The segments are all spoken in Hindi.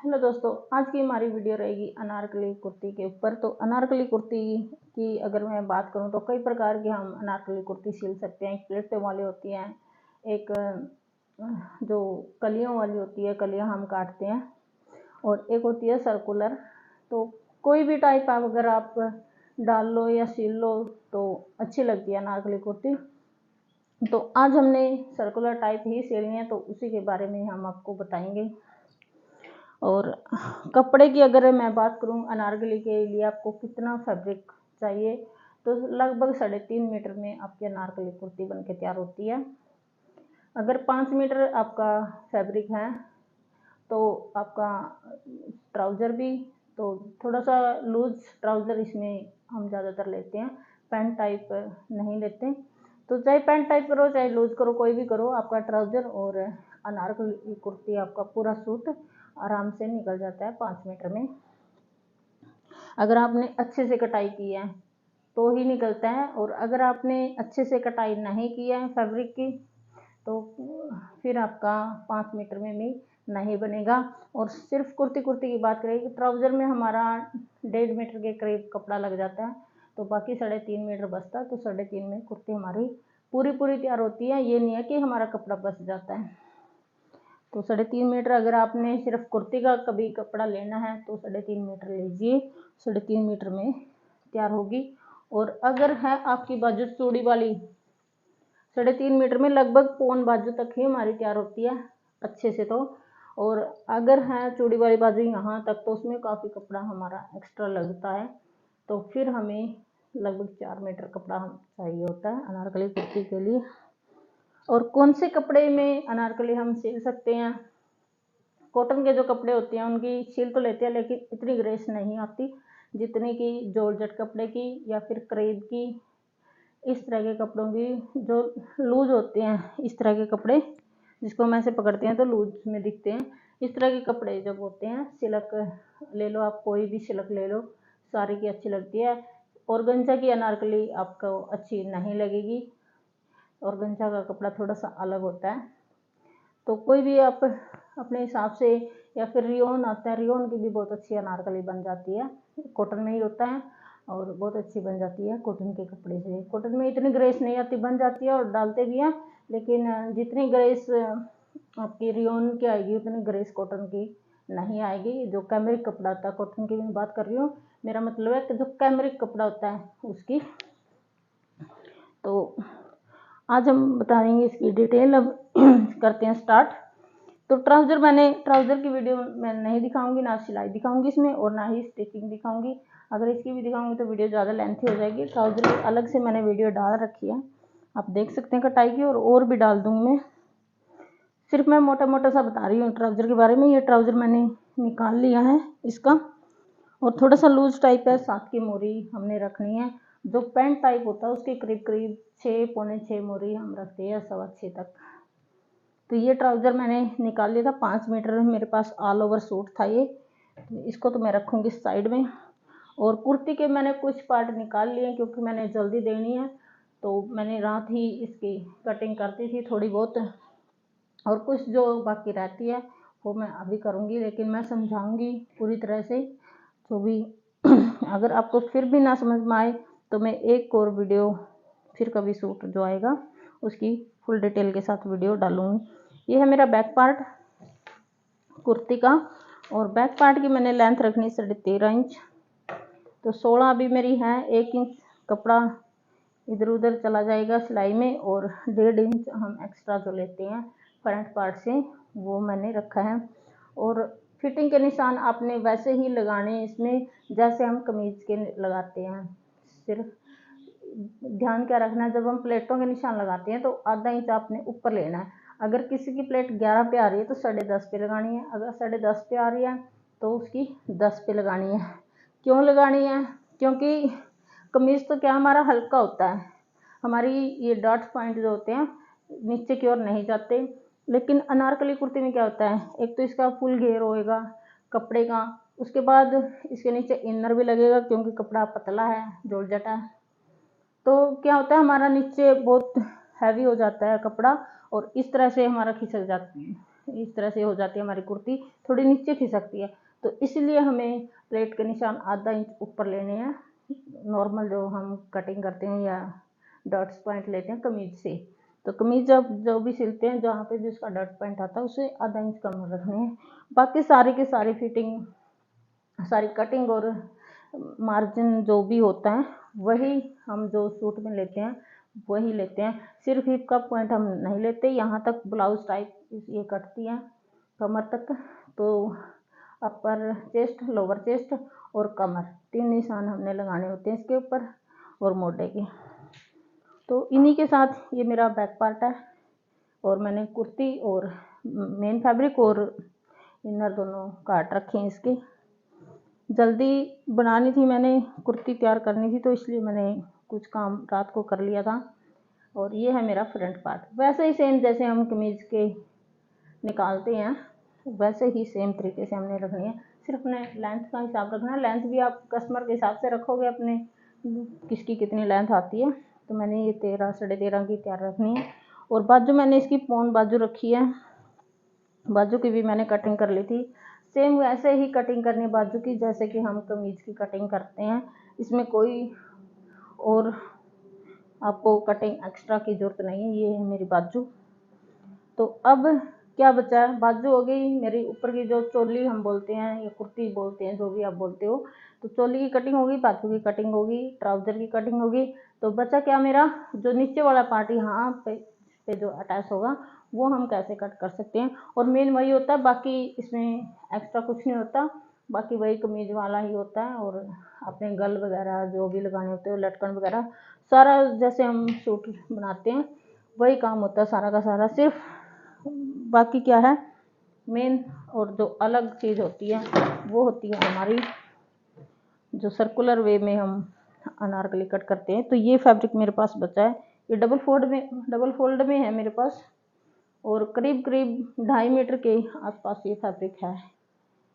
हेलो दोस्तों, आज की हमारी वीडियो रहेगी अनारकली कुर्ती के ऊपर। तो अनारकली कुर्ती की अगर मैं बात करूं तो कई प्रकार की हम अनारकली कुर्ती सिल सकते हैं। एक प्लेटों वाली होती हैं, एक जो कलियों वाली होती है, कलियां हम काटते हैं, और एक होती है सर्कुलर। तो कोई भी टाइप अगर आप डाल लो या सिल लो तो अच्छी लगती है अनारकली कुर्ती। तो आज हमने सर्कुलर टाइप ही सिलनी है, तो उसी के बारे में हम आपको बताएंगे। और कपड़े की अगर मैं बात करूं, अनारकली के लिए आपको कितना फैब्रिक चाहिए, तो लगभग 3.5 मीटर में आपकी अनारकली कुर्ती बनके तैयार होती है। अगर 5 मीटर आपका फैब्रिक है तो आपका ट्राउज़र भी, तो थोड़ा सा लूज ट्राउज़र इसमें हम ज़्यादातर लेते हैं, पैंट टाइप नहीं लेते। तो चाहे पैंट टाइप करो चाहे लूज करो, कोई भी करो, आपका ट्राउज़र और अनारकली कुर्ती आपका पूरा सूट आराम से निकल जाता है 5 मीटर में। अगर आपने अच्छे से कटाई की है तो ही निकलता है, और अगर आपने अच्छे से कटाई नहीं की है फैब्रिक की तो फिर आपका 5 मीटर में भी नहीं बनेगा। और सिर्फ कुर्ती की बात करें कि ट्राउज़र में हमारा 1.5 मीटर के करीब कपड़ा लग जाता है, तो बाकी 3.5 मीटर बचता है। तो 3.5 में कुर्ती हमारी पूरी तैयार होती है। ये नहीं है कि हमारा कपड़ा बच जाता है। तो 3.5 मीटर अगर आपने सिर्फ कुर्ती का कभी कपड़ा लेना है तो 3.5 मीटर लीजिए, 3.5 मीटर में तैयार होगी। और अगर है आपकी बाजू चूड़ी वाली, 3.5 मीटर में लगभग पौन बाजू तक ही हमारी तैयार होती है अच्छे से। तो और अगर है चूड़ी वाली बाजू यहाँ तक, तो उसमें काफ़ी कपड़ा हमारा एक्स्ट्रा लगता है। तो फिर हमें लगभग 4 मीटर कपड़ा चाहिए होता है अनारकली कुर्ती के लिए। और कौन से कपड़े में अनारकली हम सिल सकते हैं? कॉटन के जो कपड़े होते हैं उनकी सिल तो लेते हैं, लेकिन इतनी ग्रेस नहीं आती जितनी कि जॉर्जेट कपड़े की या फिर क्रेप की, इस तरह के कपड़ों की जो लूज होते हैं। इस तरह के कपड़े जिसको हम ऐसे पकड़ते हैं तो लूज में दिखते हैं, इस तरह के कपड़े जब होते हैं, सिल्क ले लो आप, कोई भी सिल्क ले लो, सारी की अच्छी लगती है। ऑर्गेन्जा की अनारकली आपको अच्छी नहीं लगेगी, ऑर्गेन्जा का कपड़ा थोड़ा सा अलग होता है। तो कोई भी आप अपने हिसाब से, या फिर रियोन आता है, रियोन की भी बहुत अच्छी अनारकली बन जाती है, कॉटन में ही होता है और बहुत अच्छी बन जाती है कॉटन के कपड़े से। कॉटन में इतनी ग्रेस नहीं आती, बन जाती है और डालते भी हैं, लेकिन जितनी ग्रेस आपकी रियोन की आएगी उतनी ग्रेस कॉटन की नहीं आएगी। जो कैमरिक कपड़ा होता है, कॉटन की मैं बात कर रही हूँ, मेरा मतलब है कि जो कैमरिक कपड़ा होता है उसकी। तो आज हम बताएंगे इसकी डिटेल। अब करते हैं स्टार्ट। तो ट्राउज़र की वीडियो मैं नहीं दिखाऊंगी, ना सिलाई दिखाऊंगी इसमें, और ना ही स्टिचिंग दिखाऊंगी। अगर इसकी भी दिखाऊंगी तो वीडियो ज़्यादा लेंथी हो जाएगी। ट्राउज़र की अलग से मैंने वीडियो डाल रखी है, आप देख सकते हैं कटाई की, और भी डाल दूँगी मैं। सिर्फ मैं मोटा मोटा सा बता रही हूँ ट्राउज़र के बारे में। ये ट्राउज़र मैंने निकाल लिया है इसका, और थोड़ा सा लूज टाइप है, 7 की मोरी हमने रखनी है। जो पैंट टाइप होता है उसके करीब करीब 6 पौने 6 मोरी हम रखते हैं, 6.25 तक। तो ये ट्राउज़र मैंने निकाल लिया था, 5 मीटर मेरे पास ऑल ओवर सूट था ये। इसको तो मैं रखूँगी साइड में। और कुर्ती के मैंने कुछ पार्ट निकाल लिए क्योंकि मैंने जल्दी देनी है, तो मैंने रात ही इसकी कटिंग करती थी थोड़ी बहुत, और कुछ जो बाकी रहती है वो मैं अभी करूँगी, लेकिन मैं समझाऊँगी पूरी तरह से जो भी। अगर आपको फिर भी ना समझ में आए तो मैं एक और वीडियो फिर कभी सूट जो आएगा उसकी फुल डिटेल के साथ वीडियो डालूँगी। ये है मेरा बैक पार्ट कुर्ती का, और बैक पार्ट की मैंने लेंथ रखनी 13.5 इंच। तो 16 अभी मेरी है, 1 इंच कपड़ा इधर उधर चला जाएगा सिलाई में, और 1.5 इंच हम एक्स्ट्रा जो लेते हैं फ्रंट पार्ट से वो मैंने रखा है। और फिटिंग के निशान आपने वैसे ही लगाने हैं इसमें जैसे हम कमीज के लगाते हैं। सिर्फ ध्यान क्या रखना है, जब हम प्लेटों के निशान लगाते हैं तो आधा इंच आपने ऊपर लेना है। अगर किसी की प्लेट 11 पे आ रही है तो 10.5 पे लगानी है, अगर 10.5 पे आ रही है तो उसकी 10 पे लगानी है। क्यों लगानी है? क्योंकि कमीज तो क्या हमारा हल्का होता है, हमारी ये डॉट पॉइंट जो होते हैं नीचे की ओर नहीं जाते। लेकिन अनारकली कुर्ती में क्या होता है, एक तो इसका फुल घेर होएगा कपड़े का, उसके बाद इसके नीचे इनर भी लगेगा क्योंकि कपड़ा पतला है, जॉर्जेट है। तो क्या होता है, हमारा नीचे बहुत हैवी हो जाता है कपड़ा, और इस तरह से हमारा खिसक जाता है, इस तरह से हो जाती है हमारी कुर्ती, थोड़ी नीचे खिसकती है। तो इसलिए हमें प्लेट के निशान आधा इंच ऊपर लेने हैं, नॉर्मल जो हम कटिंग करते हैं या डॉट्स पॉइंट लेते हैं कमीज से। तो कमीज जब जो भी सिलते हैं जहाँ पे भी उसका डॉट पॉइंट आता है उसे आधा इंच कम रखने हैं। बाकी सारी की सारी फिटिंग, सारी कटिंग और मार्जिन जो भी होता है वही हम जो सूट में लेते हैं वही लेते हैं। सिर्फ हिप का पॉइंट हम नहीं लेते, यहाँ तक ब्लाउज टाइप ये कटती है कमर तक। तो अपर चेस्ट, लोअर चेस्ट और कमर, 3 निशान हमने लगाने होते हैं इसके ऊपर और मोढे के। तो इन्हीं के साथ ये मेरा बैक पार्ट है और मैंने कुर्ती और मेन फैब्रिक और इनर दोनों काट रखे हैं इसके। जल्दी बनानी थी, मैंने कुर्ती तैयार करनी थी तो इसलिए मैंने कुछ काम रात को कर लिया था। और ये है मेरा फ्रंट पार्ट, वैसे ही सेम जैसे हम कमीज के निकालते हैं वैसे ही सेम तरीके से हमने रखनी है। सिर्फ अपने लेंथ का हिसाब रखना है, लेंथ भी आप कस्टमर के हिसाब से रखोगे अपने, किसकी कितनी लेंथ आती है। तो मैंने ये 13 साढ़े 13 की तैयार रखनी है। और बाजू मैंने इसकी पौन बाजू रखी है, बाजू की भी मैंने कटिंग कर ली थी। सेम वैसे ही कटिंग करनी है बाजू की जैसे कि हम कमीज की कटिंग करते हैं, इसमें कोई और आपको कटिंग एक्स्ट्रा की जरूरत नहीं है। ये है मेरी बाजू। तो अब क्या बचा है, बाजू हो गई मेरी, ऊपर की जो चोली हम बोलते हैं या कुर्ती बोलते हैं जो भी आप बोलते हो, तो चोली की कटिंग होगी, बाजू की कटिंग होगी, ट्राउजर की कटिंग होगी। तो बचा क्या मेरा, जो नीचे वाला पार्ट यहाँ पे जो अटैच होगा वो हम कैसे कट कर सकते हैं। और मेन वही होता है, बाकी इसमें एक्स्ट्रा कुछ नहीं होता, बाकी वही कमीज वाला ही होता है। और अपने गल वगैरह जो भी लगाने होते हैं, लटकन वगैरह, सारा जैसे हम सूट बनाते हैं वही काम होता है सारा का सारा। सिर्फ बाकी क्या है मेन और जो अलग चीज़ होती है वो होती है हमारी जो सर्कुलर वे में हम अनारकली कट करते हैं। तो ये फैब्रिक मेरे पास बचा है, ये डबल फोल्ड में है मेरे पास और करीब करीब 2.5 मीटर के आसपास ये फैब्रिक है।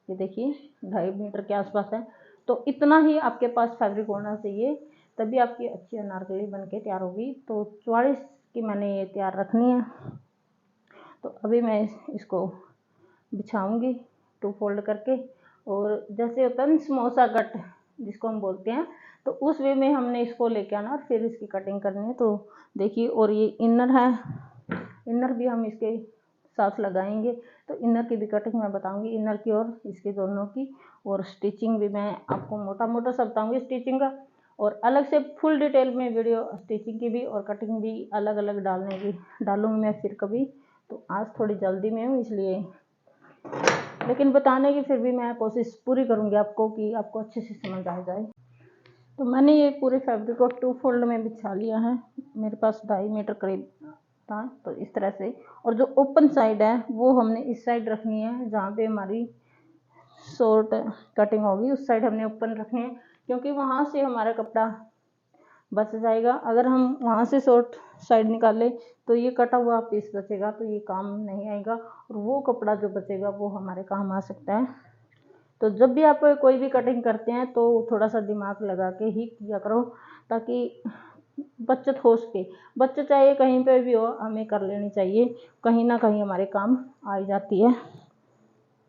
ये देखिए 2.5 मीटर के आसपास है। तो इतना ही आपके पास फैब्रिक होना चाहिए, तभी आपकी अच्छी अनारकली बन के तैयार होगी। तो 44 की मैंने ये तैयार रखनी है। तो अभी मैं इसको बिछाऊंगी 2 फोल्ड करके, और जैसे होता है ना समोसा कट जिसको हम बोलते हैं, तो उस वे में हमने इसको लेके आना और फिर इसकी कटिंग करनी है। तो देखिए, और ये इनर है, इनर भी हम इसके साथ लगाएंगे। तो इनर की भी कटिंग मैं बताऊंगी, इनर की और इसके दोनों की। और स्टिचिंग भी मैं आपको मोटा मोटा सब बताऊंगी स्टिचिंग का, और अलग से फुल डिटेल में वीडियो स्टिचिंग की भी और कटिंग भी अलग अलग डालूंगी मैं फिर कभी। तो आज थोड़ी जल्दी में हूँ इसलिए, लेकिन बताने की फिर भी मैं कोशिश पूरी करूँगी आपको कि आपको अच्छे से समझ आ जाए। तो मैंने ये पूरे फैब्रिक को 2 फोल्ड में बिछा लिया है, मेरे पास 2.5 मीटर करीब था। तो इस तरह से, और जो ओपन साइड है वो हमने इस साइड रखनी है, जहाँ पे हमारी शॉर्ट कटिंग होगी उस साइड हमने ओपन रखनी है, क्योंकि वहाँ से हमारा कपड़ा बच जाएगा। अगर हम वहाँ से शॉर्ट साइड निकालें तो ये कटा हुआ पीस बचेगा, तो ये काम नहीं आएगा, और वो कपड़ा जो बचेगा वो हमारे काम आ सकता है। तो जब भी आप कोई भी कटिंग करते हैं तो थोड़ा सा दिमाग लगा के ही किया करो, ताकि बचत हो सके। बचत चाहे कहीं पे भी हो, हमें कर लेनी चाहिए, कहीं ना कहीं हमारे काम आ जाती है।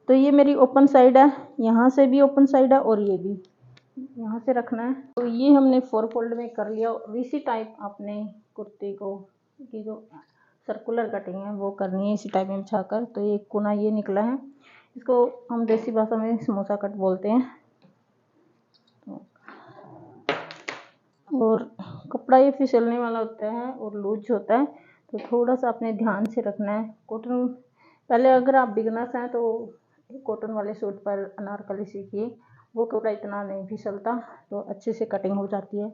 तो ये मेरी ओपन साइड है, यहाँ से भी ओपन साइड है और ये भी यहाँ से रखना है। तो ये हमने 4 फोल्ड में कर लिया, और इसी टाइप आपने कुर्ती को की जो सर्कुलर कटिंग है वो करनी है इसी टाइप में बिछाकर। तो ये कोना ये निकला है, इसको हम देसी भाषा में समोसा कट बोलते हैं। और कपड़ा ये फिसलने वाला होता है और लूज होता है, तो थोड़ा सा अपने ध्यान से रखना है। कॉटन पहले, अगर आप बिगनर्स हैं तो कॉटन वाले सूट पर अनारकली सीखिए, वो कपड़ा इतना नहीं फिसलता, तो अच्छे से कटिंग हो जाती है।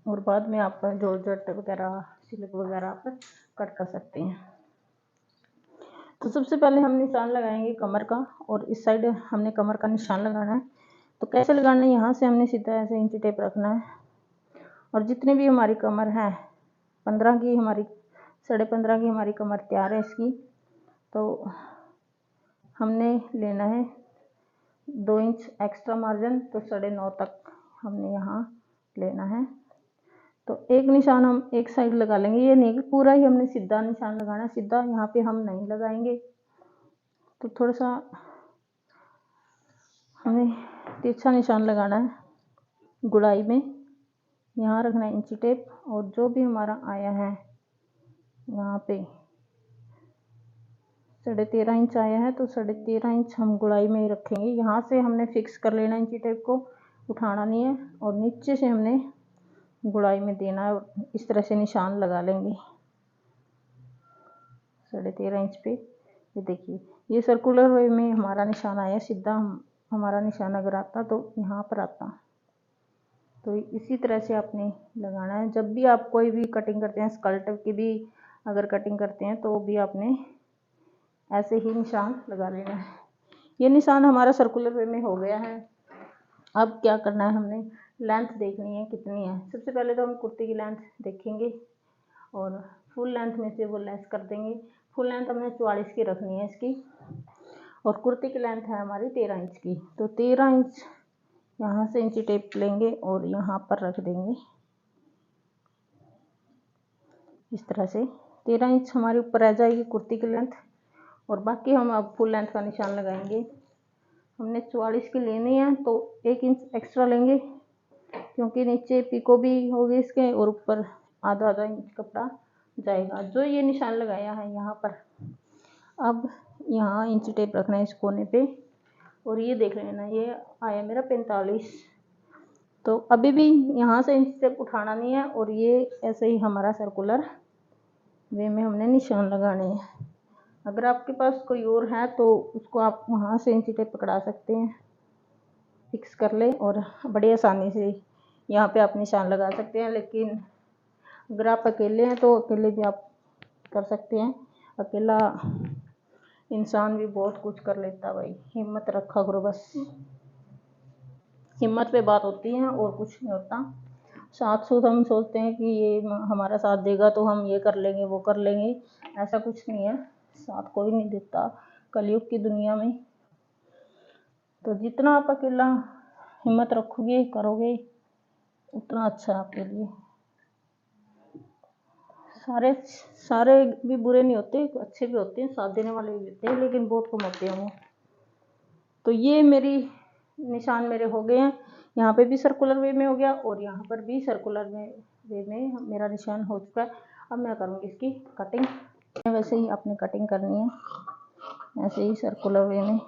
और बाद में आप जॉर्जेट वगैरह सिल्क वगैरह आप कट कर सकते हैं। तो सबसे पहले हम निशान लगाएंगे कमर का, और इस साइड हमने कमर का निशान लगाना है। तो कैसे लगाना है, यहाँ से हमने सीधा ऐसे इंची टेप रखना है, और जितनी भी हमारी कमर है 15 की, हमारी 15.5 की हमारी कमर तैयार है इसकी। तो हमने लेना है 2 इंच एक्स्ट्रा मार्जिन, तो 9.5 तक हमने यहाँ लेना है। तो एक निशान हम एक साइड लगा लेंगे, ये नहीं कि पूरा ही हमने सीधा निशान लगाना है, सीधा यहाँ पे हम नहीं लगाएंगे, तो थोड़ा सा हमें तिरछा निशान लगाना है गुड़ाई में। यहाँ रखना है इंची टेप, और जो भी हमारा आया है यहाँ पे 13.5 इंच आया है, तो 13.5 इंच हम गुड़ाई में ही रखेंगे। यहाँ से हमने फिक्स कर लेना, इंची टेप को उठाना नहीं है, और नीचे से हमने गुड़ाई में देना है, और इस तरह से निशान लगा लेंगे 13.5 इंच पे। ये देखिए, ये सर्कुलर वे में हमारा निशान आया सीधा। हमारा निशान अगर आता तो यहाँ पर आता। तो इसी तरह से आपने लगाना है। जब भी आप कोई भी कटिंग करते हैं, स्कर्ट की भी अगर कटिंग करते हैं, तो भी आपने ऐसे ही निशान लगा लेना है। ये निशान हमारा सर्कुलर वे में हो गया है। अब क्या करना है, हमने लेंथ देखनी है कितनी है। सबसे पहले तो हम कुर्ती की लेंथ देखेंगे और फुल लेंथ में से वो लेस कर देंगे। फुल लेंथ हमने 44 की रखनी है इसकी, और कुर्ती की लेंथ है हमारी 13 इंच की। तो 13 इंच यहाँ से इंची टेप लेंगे और यहाँ पर रख देंगे इस तरह से। 13 इंच हमारी ऊपर रह जाएगी कुर्ती की लेंथ, और बाकी हम अब फुल लेंथ का निशान लगाएंगे। हमने 44 की लेनी है, तो 1 इंच एक्स्ट्रा लेंगे, क्योंकि नीचे पिको भी होगी इसके, और ऊपर आधा आधा इंच कपड़ा जाएगा। जो ये निशान लगाया है यहाँ पर, अब यहाँ इंची टेप रखना है इस कोने पे, और ये देख लेना, ये आया मेरा 45। तो अभी भी यहाँ से इंची टेप उठाना नहीं है, और ये ऐसे ही हमारा सर्कुलर वे में हमने निशान लगाने हैं। अगर आपके पास कोई और है तो उसको आप वहाँ से इंची टेप पकड़ा सकते हैं, फिक्स कर ले, और बड़ी आसानी से यहाँ पे आप निशान लगा सकते हैं। लेकिन अगर आप अकेले हैं तो अकेले भी आप कर सकते हैं। अकेला इंसान भी बहुत कुछ कर लेता भाई, हिम्मत रखा करो बस। हिम्मत पे बात होती है और कुछ नहीं होता। साथ हम सोचते हैं कि ये हमारा साथ देगा तो हम ये कर लेंगे वो कर लेंगे, ऐसा कुछ नहीं है। साथ कोई नहीं देता कलयुग की दुनिया में। तो जितना आप अकेला हिम्मत रखोगे करोगे उतना अच्छा है आपके लिए। सारे भी बुरे नहीं होते, अच्छे भी होते हैं, साथ देने वाले भी होते हैं, लेकिन बहुत कम होते हैं वो। तो ये मेरी निशान मेरे हो गए हैं। यहाँ पे भी सर्कुलर वे में हो गया, और यहाँ पर भी सर्कुलर वे में मेरा निशान हो चुका है। अब मैं करूँगी इसकी कटिंग। वैसे ही आपने कटिंग करनी है, ऐसे ही सर्कुलर वे में,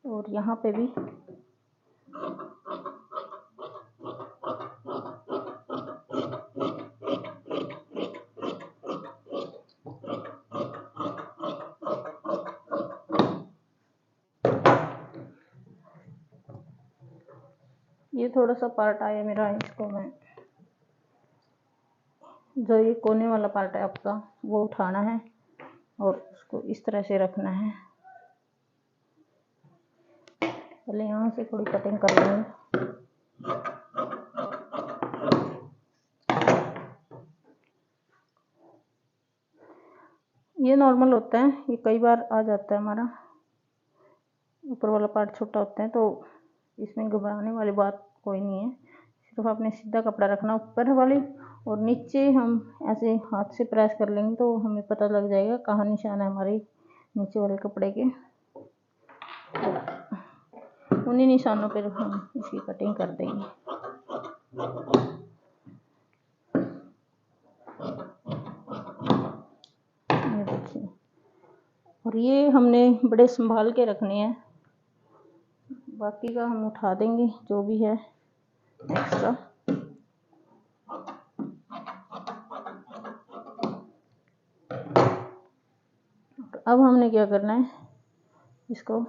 और यहाँ पे भी ये थोड़ा सा पार्ट आया मेरा, इसको मैं जो ये कोने वाला पार्ट है आपका वो उठाना है, और उसको इस तरह से रखना है। पहले यहाँ से थोड़ी कटिंग कर लेंगे। ये नॉर्मल होता है, ये कई बार आ जाता है। हमारा ऊपर वाला पार्ट छोटा होता है, तो इसमें घबराने वाली बात कोई नहीं है। सिर्फ आपने सीधा कपड़ा रखना ऊपर वाली, और नीचे हम ऐसे हाथ से प्रेस कर लेंगे तो हमें पता लग जाएगा कहाँ निशान है हमारे नीचे वाले कपड़े के। उन्हीं निशानों पर हम इसकी कटिंग कर देंगे। ये देखिए, और ये हमने बड़े संभाल के रखने हैं, बाकी का हम उठा देंगे जो भी है एक्स्ट्रा। अब हमने क्या करना है, इसको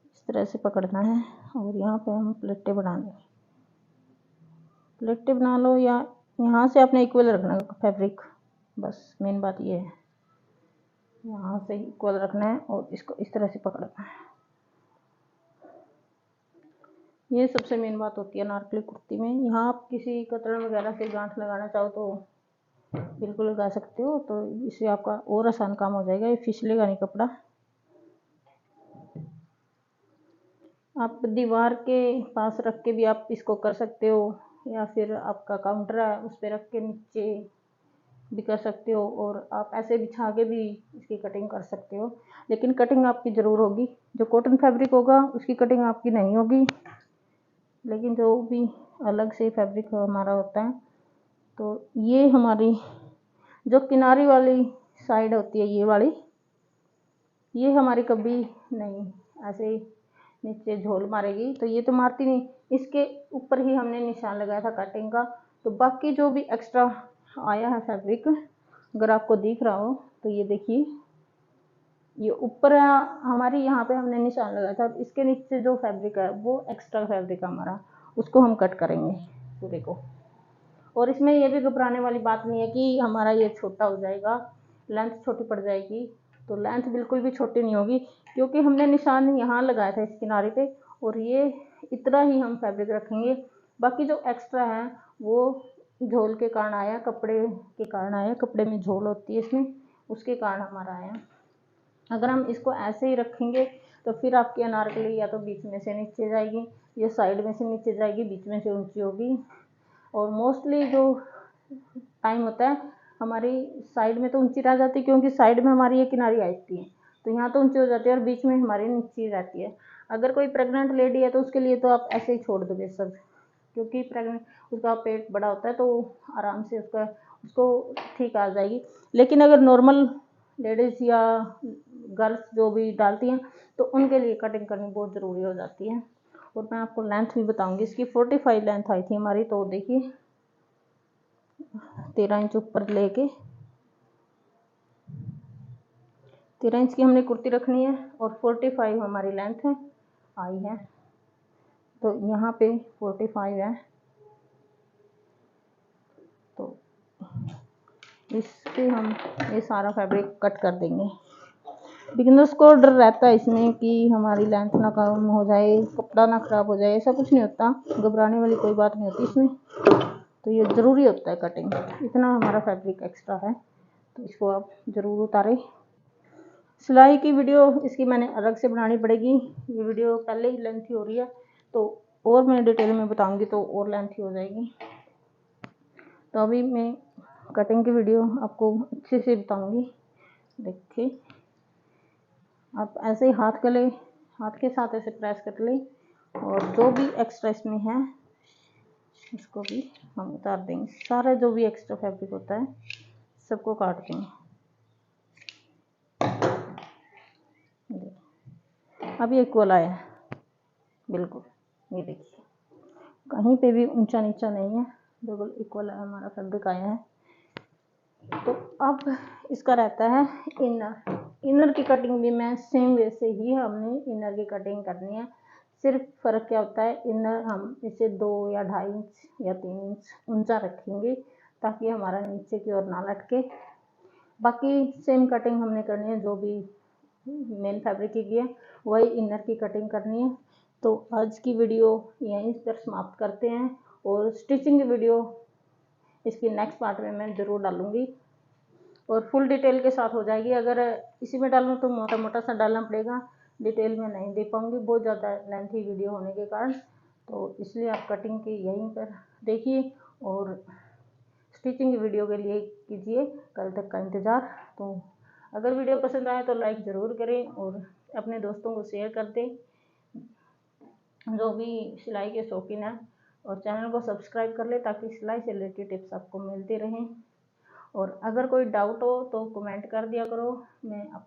इस तरह से पकड़ना है, और यहाँ पे हम प्लेटें बना लेंगे। प्लेटें बना लो, या यहाँ से आपने इक्वल रखना है फैब्रिक, बस मेन बात ये है, यहाँ से इक्वल रखना है और इसको इस तरह से पकड़ना है। ये सबसे मेन बात होती है अनारकली कुर्ती में। यहाँ आप किसी कतरन वगैरह से गांठ लगाना चाहो तो बिल्कुल लगा सकते हो, तो इससे आपका और आसान काम हो जाएगा, ये फिसलेगा नहीं कपड़ा। आप दीवार के पास रख के भी आप इसको कर सकते हो, या फिर आपका काउंटर है उस पर रख के नीचे भी कर सकते हो और आप ऐसे बिछा के भी इसकी कटिंग कर सकते हो, लेकिन कटिंग आपकी ज़रूर होगी। जो कॉटन फैब्रिक होगा उसकी कटिंग आपकी नहीं होगी, लेकिन जो भी अलग से फैब्रिक हमारा होता है, तो ये हमारी जो किनारी वाली साइड होती है, ये वाली, ये हमारी कभी नहीं ऐसे नीचे झोल मारेगी, तो ये तो मारती नहीं। इसके ऊपर ही हमने निशान लगाया था कटिंग का। तो बाकी जो भी एक्स्ट्रा आया है फैब्रिक, अगर आपको दिख रहा हो तो ये देखिए, ये ऊपर हमारी यहाँ पे हमने निशान लगाया था। इसके नीचे जो फैब्रिक है वो एक्स्ट्रा फैब्रिक हमारा, उसको हम कट करेंगे पूरे को। और इसमें ये भी घबराने वाली बात नहीं है कि हमारा ये छोटा हो जाएगा, लेंथ छोटी पड़ जाएगी। तो लेंथ बिल्कुल भी छोटी नहीं होगी, क्योंकि हमने निशान यहाँ लगाया था इस किनारे पे, और ये इतना ही हम फैब्रिक रखेंगे। बाकी जो एक्स्ट्रा है वो झोल के कारण आया, कपड़े के कारण आया, कपड़े में झोल होती है इसमें, उसके कारण हमारा आया। अगर हम इसको ऐसे ही रखेंगे तो फिर आपकी अनारकली या तो बीच में से नीचे जाएगी, या साइड में से नीचे जाएगी, बीच में से ऊंची होगी। और मोस्टली जो टाइम होता है हमारी साइड में तो ऊंची रह जाती है, क्योंकि साइड में हमारी ये किनारी आती है, तो यहाँ तो ऊंची हो जाती है और बीच में हमारी नीची रहती है। अगर कोई प्रेग्नेंट लेडी है तो उसके लिए तो आप ऐसे ही छोड़ दोगे सब, क्योंकि प्रेग्नेंट उसका पेट बड़ा होता है तो आराम से उसको ठीक आ जाएगी। लेकिन अगर नॉर्मल लेडीज़ या गर्ल्स जो भी डालती हैं तो उनके लिए कटिंग करनी बहुत ज़रूरी हो जाती है। और मैं आपको लेंथ भी बताऊंगी। इसकी 45 लेंथ आई थी हमारी, तो देखिए 13 इंच ऊपर लेके 13 इंच की हमने कुर्ती रखनी है, और 45 हमारी लेंथ है आई है। तो यहाँ पे 45 है, तो इससे हम ये सारा फैब्रिक कट कर देंगे। बिगिनर्स को डर रहता है इसमें कि हमारी लेंथ ना कम हो जाए, कपड़ा ना खराब हो जाए, ऐसा कुछ नहीं होता, घबराने वाली कोई बात नहीं होती इसमें। तो ये ज़रूरी होता है कटिंग, इतना हमारा फैब्रिक एक्स्ट्रा है तो इसको आप ज़रूर उतारें। सिलाई की वीडियो इसकी मैंने अलग से बनानी पड़ेगी, ये वीडियो पहले ही लेंथी हो रही है, तो और मैं डिटेल में बताऊंगी तो और लेंथी हो जाएगी। तो अभी मैं कटिंग की वीडियो आपको अच्छे से बताऊंगी। देखिए आप ऐसे ही हाथ के साथ ऐसे प्रेस कर लें, और जो भी एक्स्ट्रा इसमें है इसको भी हम उतार देंगे। सारा जो भी एक्स्ट्रा फैब्रिक होता है सबको काट देंगे। अब ये इक्वल आया है बिल्कुल, ये देखिए कहीं पे भी ऊंचा नीचा नहीं है, बिल्कुल इक्वल हमारा फैब्रिक आया है। तो अब इसका रहता है इनर की कटिंग भी मैं सेम वैसे ही हमने इनर की कटिंग करनी है। सिर्फ फ़र्क क्या होता है, इनर हम इसे 2 या 2.5 इंच या 3 इंच ऊंचा रखेंगे ताकि हमारा नीचे की ओर ना लटके। बाकी सेम कटिंग हमने करनी है, जो भी मेन फैब्रिक की है वही इनर की कटिंग करनी है। तो आज की वीडियो यहीं पर समाप्त करते हैं, और स्टिचिंग की वीडियो इसकी नेक्स्ट पार्ट में मैं ज़रूर डालूँगी, और फुल डिटेल के साथ हो जाएगी। अगर इसी में डालूँ तो मोटा मोटा सा डालना पड़ेगा, डिटेल में नहीं दे पाऊँगी बहुत ज़्यादा लेंथी वीडियो होने के कारण। तो इसलिए आप कटिंग की यहीं पर देखिए, और स्टिचिंग की वीडियो के लिए कीजिए कल तक का इंतज़ार। तो अगर वीडियो पसंद आए तो लाइक ज़रूर करें, और अपने दोस्तों को शेयर कर दें जो भी सिलाई के शौकीन हैं, और चैनल को सब्सक्राइब कर ले ताकि सिलाई से रिलेटेड टिप्स आपको मिलती रहें। और अगर कोई डाउट हो तो कमेंट कर दिया करो, मैं आपके